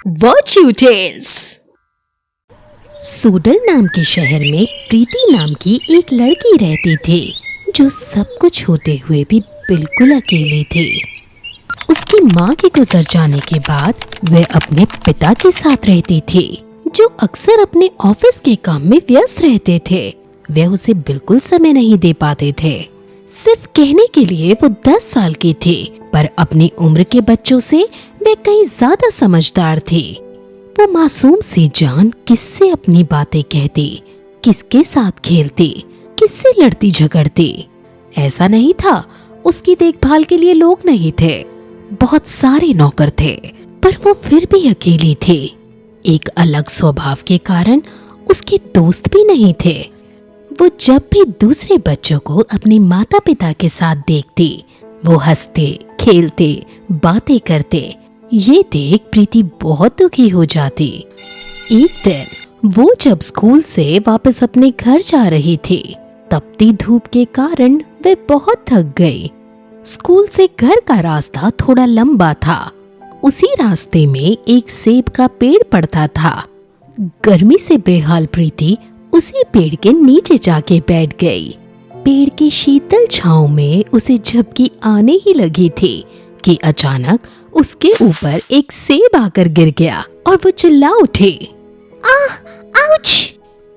Virtue tales. सूडल नाम के शहर में प्रीति नाम की एक लड़की रहती थी जो सब कुछ होते हुए भी बिल्कुल अकेली थी। उसकी माँ के गुजर जाने के बाद वह अपने पिता के साथ रहती थी जो अक्सर अपने ऑफिस के काम में व्यस्त रहते थे। वह उसे बिल्कुल समय नहीं दे पाते थे। सिर्फ कहने के लिए वो 10 साल की थी, पर अपनी उम्र के बच्चों से वे कहीं ज्यादा समझदार थी। वो मासूम सी जान किससे अपनी बातें कहती, किसके साथ खेलती, किससे लड़ती झगड़ती। ऐसा नहीं था उसकी देखभाल के लिए लोग नहीं थे, बहुत सारे नौकर थे, पर वो फिर भी अकेली थी। एक अलग स्वभाव के कारण उसके दोस्त भी नहीं थे। वो जब भी दूसरे बच्चों को अपने माता पिता के साथ देखती, वो हंसते, खेलते, बातें करते। ये देख प्रीति बहुत दुखी हो जाती। एक दिन वो जब स्कूल से वापस अपने घर जा रही थी, तपती धूप के कारण वे बहुत थक गई। स्कूल से घर का रास्ता थोड़ा लंबा था। उसी रास्ते में एक सेब का पेड़ पड़ता था। गर्मी से बेहाल प्रीति उसी पेड़ के नीचे जाके बैठ गई। पेड़ की शीतल छांव में उसे झपकी आने ही लगी थी कि अचानक उसके ऊपर एक सेब आकर गिर गया और वो चिल्ला उठी, आउच!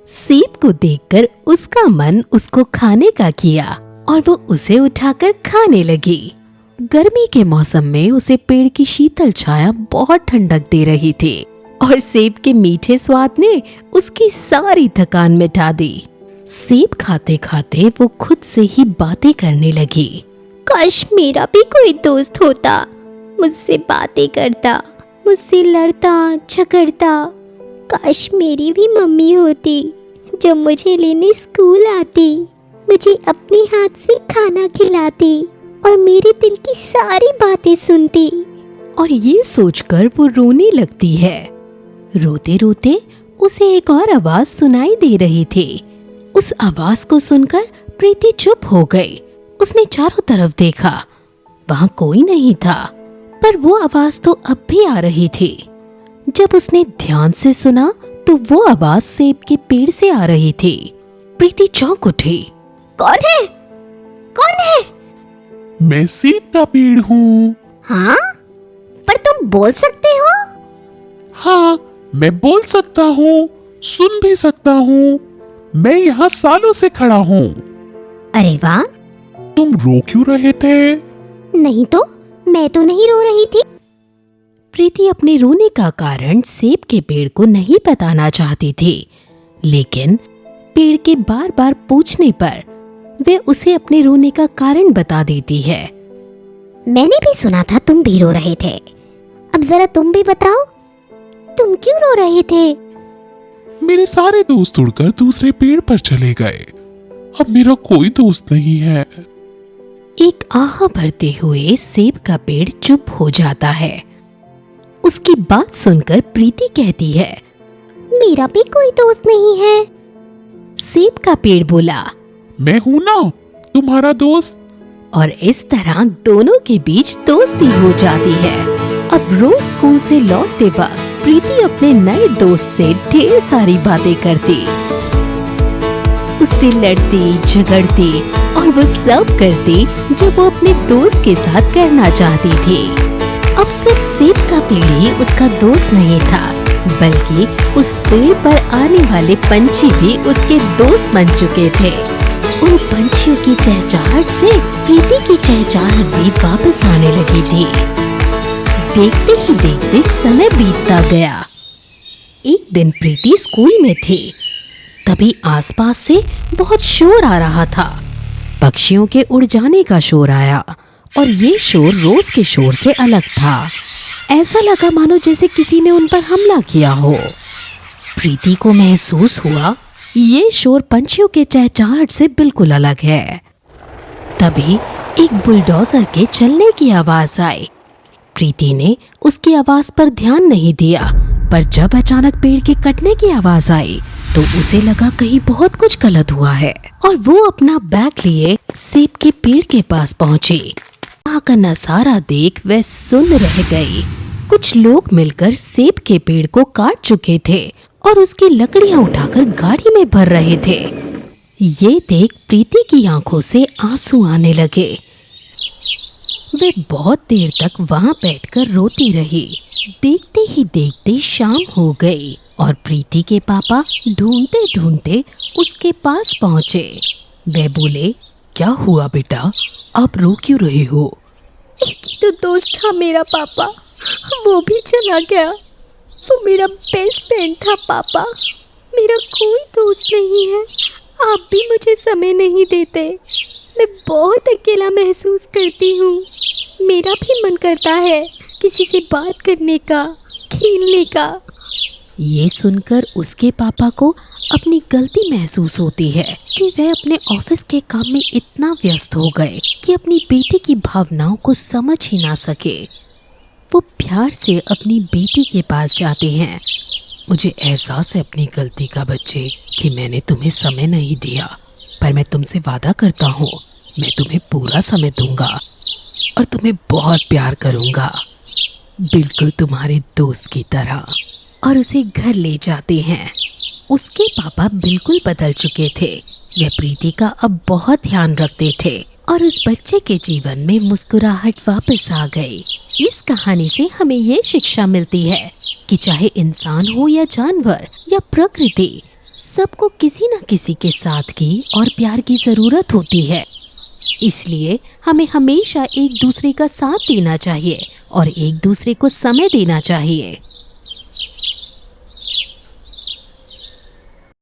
सेब को देखकर उसका मन उसको खाने का किया और वो उसे उठाकर खाने लगी। गर्मी के मौसम में उसे पेड़ की शीतल छाया बहुत ठंडक दे रही थी और सेब के मीठे स्वाद ने उसकी सारी थकान मिटा दी। सेब खाते खाते वो खुद से ही बातें करने लगी। काश मेरा भी कोई दोस्त होता, मुझसे बातें करता, मुझसे लड़ता झगड़ता। काश मेरी भी मम्मी होती जो मुझे लेने स्कूल आती, मुझे अपने हाथ से खाना खिलाती और मेरे दिल की सारी बातें सुनती। और ये सोचकर वो रोने लगती है। रोते रोते उसे एक और आवाज सुनाई दे रही थी। उस आवाज को सुनकर प्रीति चुप हो गई। उसने चारों तरफ देखा, वहाँ कोई नहीं था, पर वो आवाज तो अब भी आ रही थी। जब उसने ध्यान से सुना तो वो आवाज सेब के पेड़ से आ रही थी। प्रीति चौंक उठी। कौन है? कौन है? मैं सेब का पेड़ हूँ। हाँ, पर तुम बोल सकते हो? हाँ, मैं बोल सकता हूँ, सुन भी सकता हूँ। मैं यहाँ सालों से खड़ा हूँ। अरे वाह! तुम रो क्यों रहे थे? नहीं तो, मैं तो नहीं रो रही थी। प्रीति अपने रोने का कारण सेब के पेड़ को नहीं बताना चाहती थी, लेकिन पेड़ के बार बार पूछने पर वे उसे अपने रोने का कारण बता देती है। मैंने भी सुना था तुम भी रो रहे थे। अब जरा तुम भी बताओ, तुम क्यों रो रहे थे? मेरे सारे दोस्त उड़कर दूसरे पेड़ पर चले गए। अब मेरा कोई दोस्त नहीं है। एक आह भरते हुए सेब का पेड़ चुप हो जाता है। उसकी बात सुनकर प्रीति कहती है, मेरा भी कोई दोस्त नहीं है। सेब का पेड़ बोला, मैं हूँ ना, तुम्हारा दोस्त। और इस तरह दोनों के बीच दोस्ती हो जाती है। अब रोज स्कूल से लौटते वक्त प्रीति अपने नए दोस्त से ढेर सारी बातें करती, उससे लड़ती झगड़ती और वो सब करती जो वो अपने दोस्त के साथ करना चाहती थी। अब सिर्फ सेब का पेड़ ही उसका दोस्त नहीं था, बल्कि उस पेड़ पर आने वाले पंछी भी उसके दोस्त बन चुके थे। उन पंछियों की चहचहाहट से प्रीति की चहचहाहट भी वापस आने लगी थी। देखते ही देखते समय बीतता गया। एक दिन प्रीति स्कूल में थी, तभी आसपास से बहुत शोर आ रहा था। पक्षियों के उड़ जाने का शोर आया और ये शोर रोज के शोर से अलग था। ऐसा लगा मानो जैसे किसी ने उन पर हमला किया हो। प्रीति को महसूस हुआ ये शोर पंछियों के चहचहाहट से बिल्कुल अलग है। तभी एक बुलडोजर के चलने की आवाज आई। प्रीति ने उसकी आवाज पर ध्यान नहीं दिया, पर जब अचानक पेड़ के कटने की आवाज आई तो उसे लगा कहीं बहुत कुछ गलत हुआ है और वो अपना बैग लिए सेब के पेड़ के पास पहुंची। वहाँ का नजारा देख वह सुन्न रह गई। कुछ लोग मिलकर सेब के पेड़ को काट चुके थे और उसकी लकड़ियां उठाकर गाड़ी में भर रहे थे। ये देख प्रीति की आंखों से आंसू आने लगे। वे बहुत देर तक वहां बैठकर रोती रही। देखते ही देखते शाम हो गई और प्रीति के पापा ढूंढते ढूंढते उसके पास पहुंचे। वे बोले, क्या हुआ बेटा, आप रो क्यों रहे हो? एक तो दोस्त था मेरा पापा, वो भी चला गया। वो मेरा बेस्ट फ्रेंड था पापा। मेरा कोई दोस्त नहीं है। आप भी मुझे समय नहीं देते। मैं बहुत अकेला महसूस करती हूँ। मेरा भी मन करता है किसी से बात करने का, खेलने का। ये सुनकर उसके पापा को अपनी गलती महसूस होती है कि वह अपने ऑफिस के काम में इतना व्यस्त हो गए कि अपनी बेटी की भावनाओं को समझ ही ना सके। वो प्यार से अपनी बेटी के पास जाते हैं। मुझे एहसास है अपनी गलती का बच्चे कि मैंने तुम्हें समय नहीं दिया, पर मैं तुमसे वादा करता हूँ मैं तुम्हें पूरा समय दूंगा और तुम्हें बहुत प्यार करूँगा, बिल्कुल तुम्हारे दोस्त की तरह। और उसे घर ले जाते हैं। उसके पापा बिल्कुल बदल चुके थे। वे प्रीति का अब बहुत ध्यान रखते थे और उस बच्चे के जीवन में मुस्कुराहट वापस आ गई। इस कहानी से हमें ये शिक्षा मिलती है कि चाहे इंसान हो या जानवर या प्रकृति, सबको किसी न किसी के साथ की और प्यार की जरूरत होती है। इसलिए हमें हमेशा एक दूसरे का साथ देना चाहिए और एक दूसरे को समय देना चाहिए।